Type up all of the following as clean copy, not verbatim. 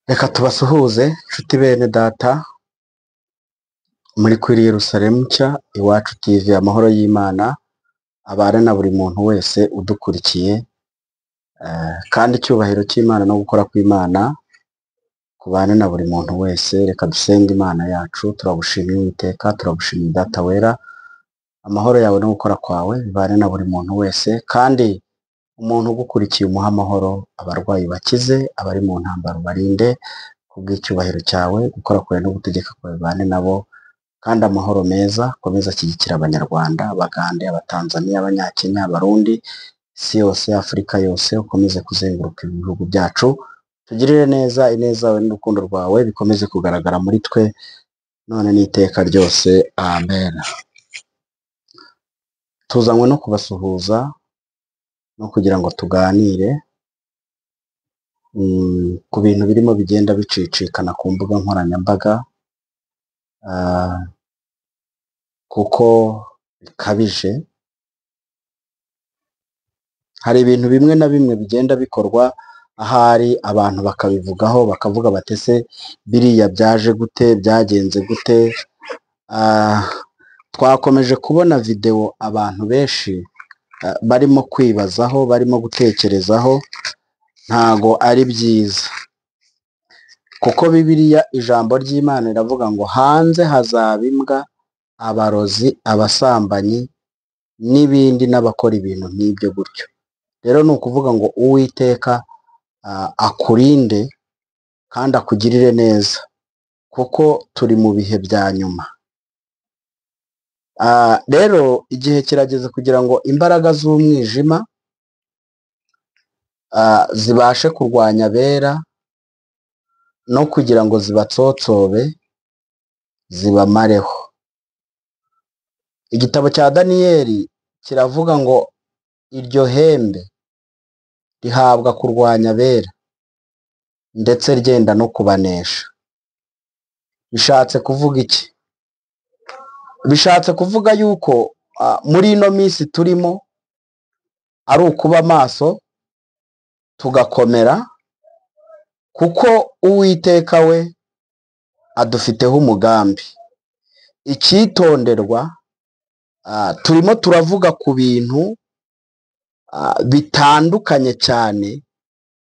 Reka tubasuhuze nshuti bene data muri kuri Yerusalemu nshya iwacu TV, amahoro y'Imana abane na buri muntu wese udukurikiye, kandi icyubahiro cy'Imana no gukora kw'Imana kubane na buri muntu wese. Reka dusenge Imana yacu. Turagushimiye Uwiteka, turagushimiye Data wera, amahoro yawe no gukora kwawe bibane na buri muntu wese, kandi umuntu ugukurikiye umuha amahoro, abarwayi bakize, abari mu ntambaro barinde kubw'icyubahiro cyawe, gukora kwawe no gutegeka kwawe bibane nabo, kandi amahoro meza akomeza ashyigikira Abanyarwanda, Abagande, Abatanzaniya, Abanyakenya, Abarundi, isi yose, Afurika yose, ukomeze kuzenguruka ibihugu byacu. Tugirire neza, ineza yawe n'urukundo rwawe bikomeze kugaragara muri twe none n'iteka ryose, amen. Tuzanywe no kubasuhuza no kugira ngo tuganire ku bintu birimo bigenda bicicikana ku mbuga nkoranyambaga, kuko bikabije. Hari ibintu bimwe na bimwe bigenda bikorwa, ahari abantu bakabivugaho bakavuga bati ese biriya byaje gute, byagenze gute? Twakomeje kubona videwo abantu benshi barimo kwibazaho, barimo gutekerezaho. Ntago ari byiza, kuko Bibiliya ijambo ry'Imana riravuga ngo hanze hazaba imbwa, abarozi, abasambanyi n'ibindi, n'abakora ibintu nk'ibyo gutyo. Rero ni ukuvuga ngo Uwiteka akurinde kandi akugirire neza, kuko turi mu bihe bya nyuma. Rero igihe kirageze kugira ngo imbaraga z'umwijima zibashe kurwanya abera, no kugira ngo zibatsotsobe zibamareho. Igitabo cya Daniyeli kiravuga ngo iryo hembe rihabwa kurwanya abera ndetse ryenda no kubanesha. Bishatse kuvuga iki? Bishatse kuvuga yuko muri ino minsi turimo ari ukuba maso tugakomera, kuko Uwiteka we adufiteho umugambi. Icyitonderwa, turimo turavuga ku bintu bitandukanye cyane,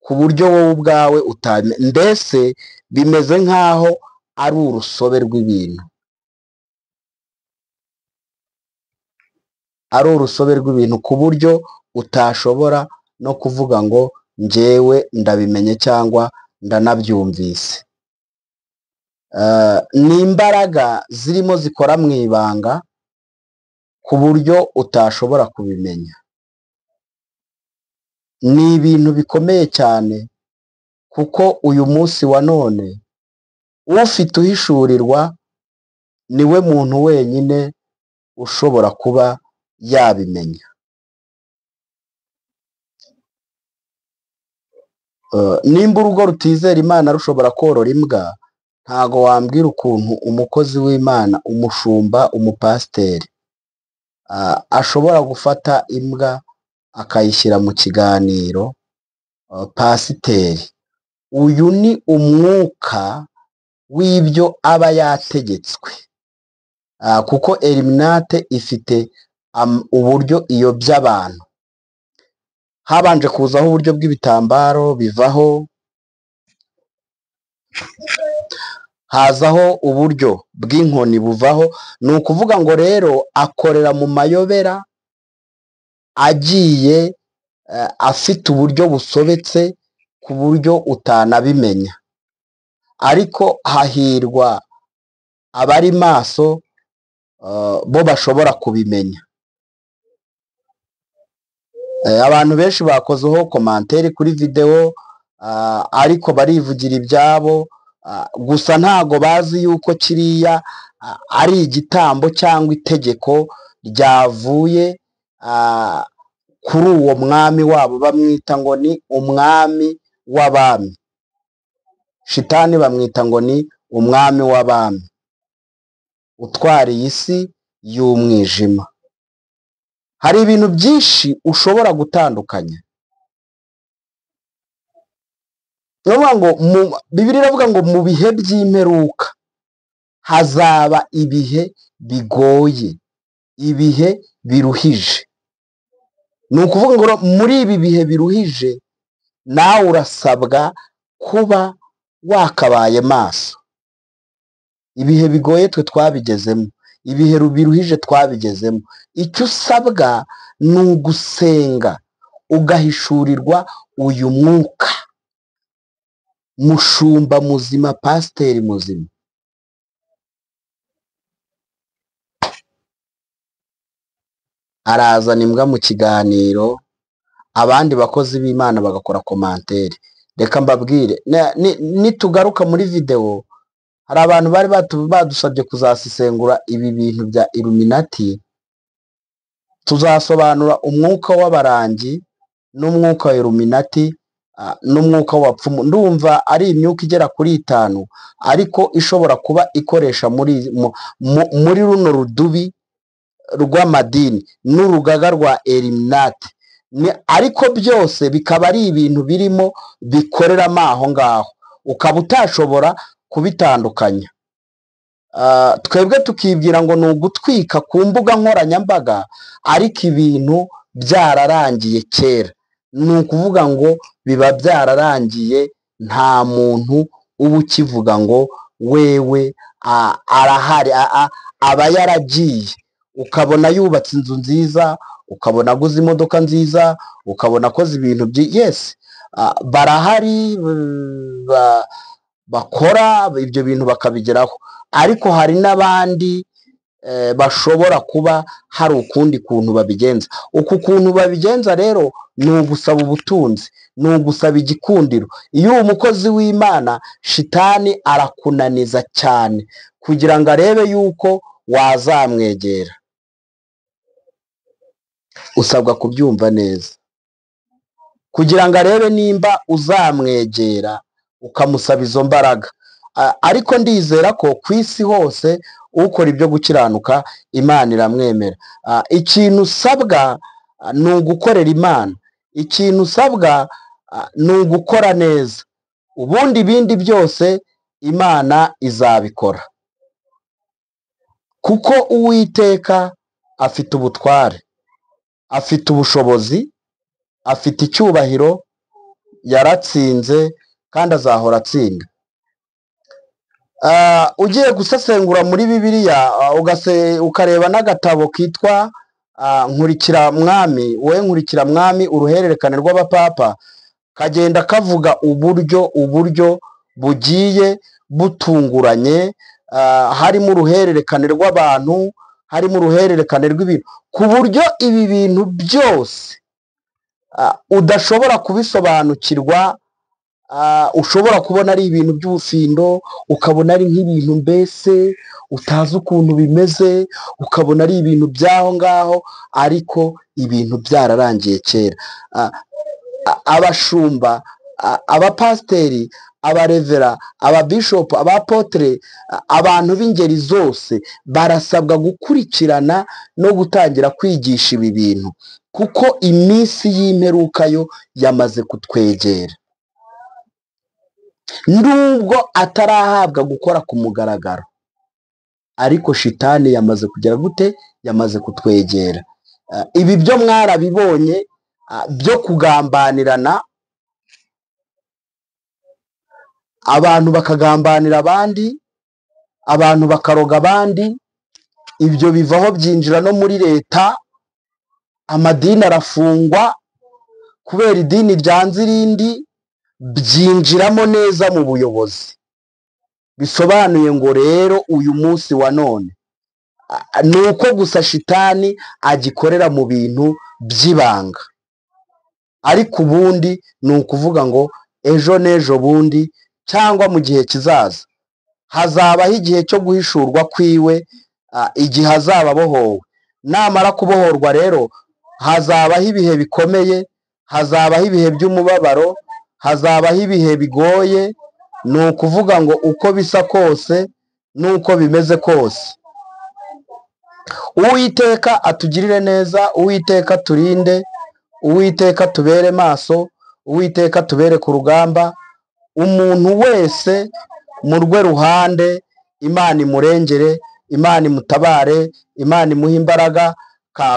ku buryo wowe ubwawe mbese bimeze nk'aho ari urusobe rw'ibintu, ku buryo utashobora no kuvuga ngo njyewe ndabimenye cyangwa ndanabyumvise. Ni imbaraga zirimo zikora mu ibanga ku buryo utashobora kubimenya. Ni ibintu bikomeye cyane, kuko uyu munsi wa none ufite uhishurirwa niwe muntu wenyine ushobora kuba yabimenya. Nimba urugo rutizera Imana rushobora korora imbwa, ntago wambwira ukuntu umukozi w'Imana, umushumba, umupasiteri ashobora gufata imbwa akayishyira mu kiganiro. Pasiteri, uyu ni umwuka w'ibyo aba yategetswe, kuko Eliminate ifite uburyo iyobya abantu. Habanje kuzaho uburyo bw'ibitambaro bivaho, hazaho uburyo bw'inkoni buvaho. Ni ukuvuga ngo rero akorera mu mayobera agiye afite uburyo busobetse ku buryo utanabimenya, ariko hahirwa abari maso bo bashobora kubimenya. Abantu benshi bakozeho komantere kuri videwo, ariko barivugira ibyabo, gusa ntago bazi yuko kiriya ari igitambo cyangwa itegeko ryavuye kuri uwo mwami wabo, bamwita ngo ni umwami w'abami. Shitani bamwita ngo ni umwami w'abami, utwariye isi y'umwijima. Hari ibintu byinshi ushobora gutandukanya. Bibiliya iravuga ngo mu bihe by'imperuka hazaba ibihe bigoye, ibihe biruhije. Ni ukuvuga ngo muri ibi bihe biruhije nawe urasabwa kuba wakabaye maso. Ibihe bigoye twe twabigezemo, ibihe biruhije twabigezemo. Icyo usabwa ni ugusenga ugahishurirwa uyu mwuka. Mushumba muzima, pasiteri muzima, arazana imbwa mu kiganiro, abandi bakozi b'Imana bagakora komantere. Reka mbabwire, nitugaruka muri videwo, hari abantu bari badusabye kuzasesengura ibi bintu bya Illuminati. Tuzasobanura umwuka w'abarangi n'umwuka wa Illuminati n'umwuka w'abapfumu. Ndumva ari imyuka igera kuri 5 ariko ishobora kuba ikoresha muri runo rudubi rw'amadini n'urugaga rwa Illuminati, ariko byose bikaba ari ibintu birimo bikoreramo aho ngaho, ukaba utashobora kubitandukanya. Twebwe tukibwira ngo ni ugutwika ku mbuga nkoranyambaga, ariko ibintu byararangiye kera. Ni ukuvuga ngo biba byararangiye, nta muntu uba ukivuga ngo wewe arahari, aba yaragiye. Ukabona yubatse inzu nziza, ukabona aguze imodoka nziza, ukabona akoze ibintu yes, barahari, bakora ibyo bintu bakabigeraho, ariko hari n'abandi bashobora kuba hari ukundi kuntu babigenza. Uku kuntu babigenza rero ni ugusaba ubutunzi, ni ugusaba igikundiro. Iyo uri umukozi w'Imana, shitani arakunaniza cyane kugira ngo arebe yuko wazamwegera. Usabwa kubyumva neza kugira ngo arebe nimba uzamwegera ukamusaba izo mbaraga. Ariko ndizera ko ku isi hose ukora ibyo gukiranuka Imana iramwemera. Ikintu usabwa ni ugukorera Imana, ikintu usabwa ni ugukora neza, ubundi ibindi byose Imana izabikora, kuko Uwiteka afite ubutware, afite ubushobozi, afite icyubahiro, yaratsinze kandi azahora atsinda. Ugiye gusesengura muri Bibiliya ukareba n'agatabo kitwa Nkurikira Mwami, wowe Nkurikira Mwami, uruhererekane rw'abapapa, kagenda kavuga uburyo bugiye butunguranye, harimo uruhererekane rw'abantu, harimo uruhererekane rw'ibintu, ku buryo ibi bintu byose udashobora kubisobanukirwa. Ushobora kubona ari ibintu by'ubufindo, ukabona ari nk'ibintu mbese utazi ukuntu bimeze, ukabona ari ibintu by'aho ngaho, ariko ibintu byararangiye kera. Abashumba, abapasiteri, abarevera, ababishopu, abapotere, abantu b'ingeri zose barasabwa gukurikirana no gutangira kwigisha ibi bintu, kuko iminsi y'imperuka yo yamaze kutwegera. Nubwo atarahabwa gukora ku mugaragaro, ariko shitani yamaze kugera gute? Yamaze kutwegera. Ibi byo mwarabibonye byo kugambanirana, abantu bakagambanira abandi, abantu bakaroga abandi, ibyo bivaho byinjira no muri leta, amadini arafungwa kubera idini ryanze irindi, byinjiramo neza mu buyobozi. Bisobanuye ngo rero uyu munsi wa none ni uko gusa shitani agikorera mu bintu by'ibanga, ariko ubundi ni ukuvuga ngo ejo n'ejo bundi cyangwa mu gihe kizaza hazabaho igihe cyo guhishurwa kwiwe, igihe azaba abohowe. Namara kubohorwa rero hazabaho ibihe bikomeye, hazabaho ibihe by'umubabaro, hazabaho ibihe bigoye. Ni ukuvuga ngo uko bisa kose n'uko bimeze kose, Uwiteka atugirire neza, Uwiteka turinde, Uwiteka tubere maso, Uwiteka tubere ku rugamba, umuntu wese mu rwe ruhande, Imana imurengere, Imana imutabare, Imana imuhe imbaraga,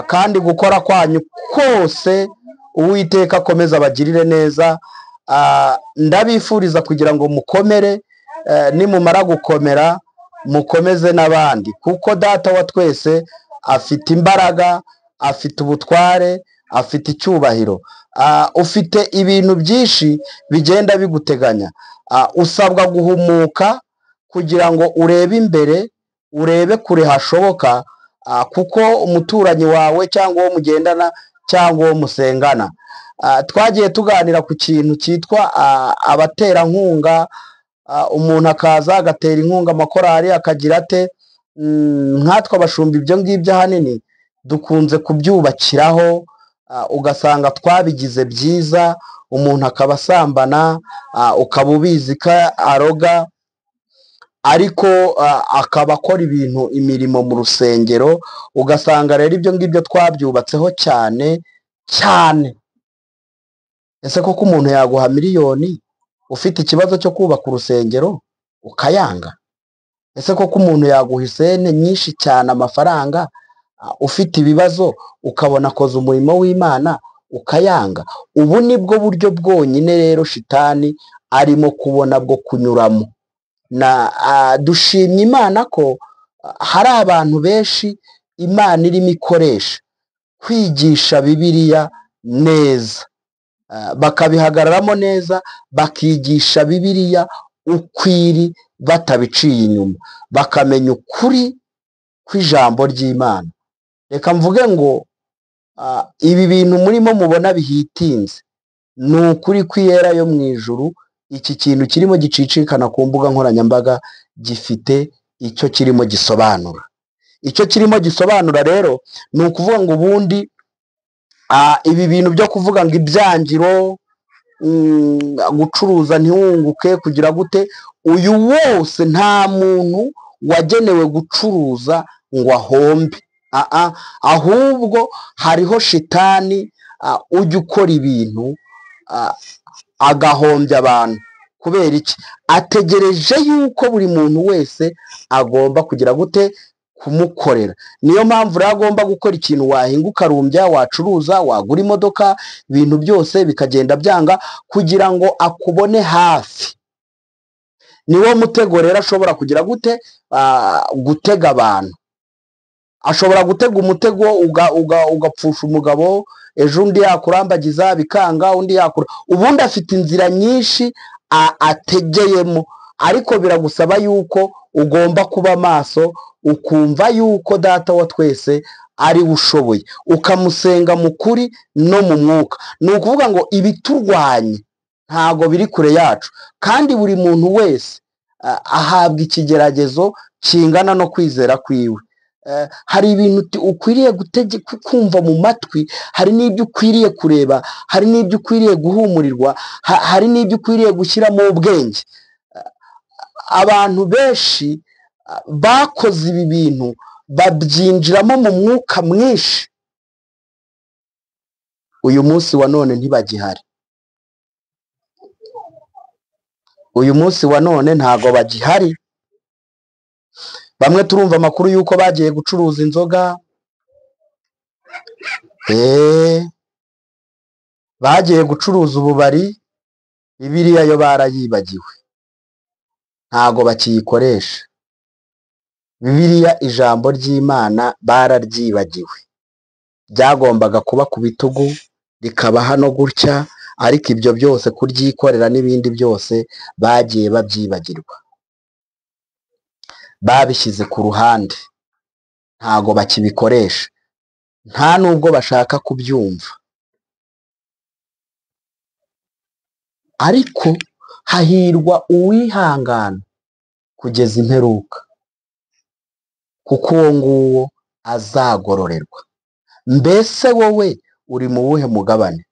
kandi gukora kwanyu kose Uwiteka akomeza abagirire neza. Ndabifuriza kugira ngo mukomere, nimumara gukomera mukomeze n'abandi, kuko Data wa twese afite imbaraga, afite ubutware, afite icyubahiro. Ufite ibintu byinshi bigenda biguteganya. Usabwa guhumuka kugira ngo urebe imbere, urebe kure hashoboka, kuko umuturanyi wawe cyangwa uwo mugendana cyangwa uwo musengana. Twagiye tuganira ku kintu cyitwa abaterankunga. Umuntu akaza agatera inkunga amakorali akagira ate. Nkatwe abashumba ibyo ngibyo ahanini dukunze kubyubakiraho, ugasanga twabigize byiza, umuntu akaba asambana, ukaba ubizi ko aroga, ariko akaba akora imirimo mu rusengero, ugasanga rero ibyo ngibyo twabyubatseho cyane cyane. Ese koko umuntu yaguha miliyoni ufite ikibazo cyo kubaka urusengero ukayanga? Ese koko umuntu yaguha isente nyinshi cyane amafaranga ufite ibibazo ukabona akoze umurimo w'Imana ukayanga? Ubu nibwo buryo bwonyine rero shitani arimo kubona bwo kunyuramo. Dushimye Imana ko hari abantu benshi Imana irimo ikoresha kwigisha Bibiliya neza, bakabihagararamo neza, bakigisha Bibiliya ukwiri batabiciye inyuma, bakamenya ukuri kw'ijambo ry'Imana. Reka mvuge ngo ibi bintu murimo mubona bihitinze ni ukuri kw'iyera yo mu ijuru. Iki kintu kirimo gicicikana ku mbuga nkoranyambaga gifite icyo kirimo gisobanura. Icyo kirimo gisobanura rero ni ukuvuga ngo ubundi ibi bintu byo kuvuga ngo ibyangiro, gucuruza ntiwunguke, kugira gute, uyu wose nta muntu wagenewe gucuruza ngo ahombe. Ahubwo hariho shitani ujya ukora ibintu agahombya abantu. Kubera iki? Ategereje yuko buri muntu wese agomba kugira gute, kumukorera. Niyo mpamvu rero agomba gukora ikintu wahinga ukarumbya, wacuruza, wagura imodoka, ibintu byose bikagenda byanga kugira ngo akubone hafi. Niwo mutego rero ashobora kugira gute, gutega abantu. Ashobora gutega umutego ugapfusha umugabo, ejo undi yakurambagiza bikanga, undi yakura. Ubundi afite inzira nyinshi ategeyemo, ariko biragusaba yuko ugomba kuba maso, ukumva yuko Data wa twese ari ushoboye, ukamusenga mu kuri no mu mwuka. Ni ukuvuga ngo ibiturwanye ntago biri kure yacu, kandi buri muntu wese ahabwa ikigeragezo kingana no kwizera kwiwe. Hari ibintu ukwiriye kumva mu matwi, hari n'ibyo ukwiriye kureba, hari n'ibyo ukwiriye guhumurirwa, hari n'ibyo ukwiriye gushyiramo ubwenge. Abantu benshi bakoze ibi bintu babyinjiramo mu mwuka mwinshi, uyu munsi wa none ntibagihari. Uyu munsi wa none ntago bagihari. Bamwe turumva amakuru yuko bagiye gucuruza inzoga, bagiye gucuruza ububari, Bibiliya yo barayibagiwe, ntago bakiyikoresha. Bibiliya, ijambo ry'Imana bararyibagiwe. Byagombaga kuba ku bitugu rikaba hano gutya, ariko ibyo byose kuryikorera n'ibindi byose bagiye babyibagirwa, babishyize ku ruhande, ntago bakibikoresha, nta nubwo bashaka kubyumva. Ariko hahirwa uwihangana kugeza imperuka, kuko uwo nguwo azagororerwa. Mbese wowe uri mu wuhe mugabane?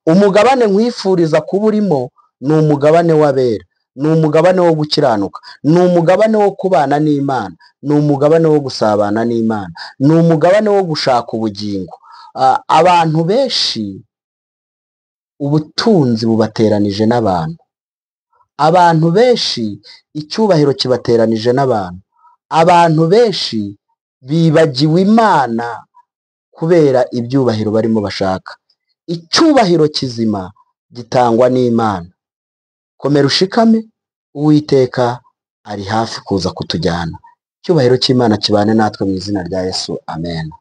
Umugabane nkwifuriza kuba urimo ni umugabane w'abera, ni umugabane wo gukiranuka, ni umugabane wo kubana n'Imana, ni umugabane wo gusabana n'Imana, ni umugabane wo gushaka ubugingo. Abantu benshi ubutunzi bubateranije n'abantu, abantu benshi icyubahiro kibateranije n'abantu, abantu benshi bibagiwe Imana kubera ibyubahiro barimo bashaka. Icyubahiro kizima gitangwa n'Imana. Komera ushikame, Uwiteka ari hafi kuza kutujyana. Icyubahiro cy'Imana kibane natwe mu izina rya Yesu, amen.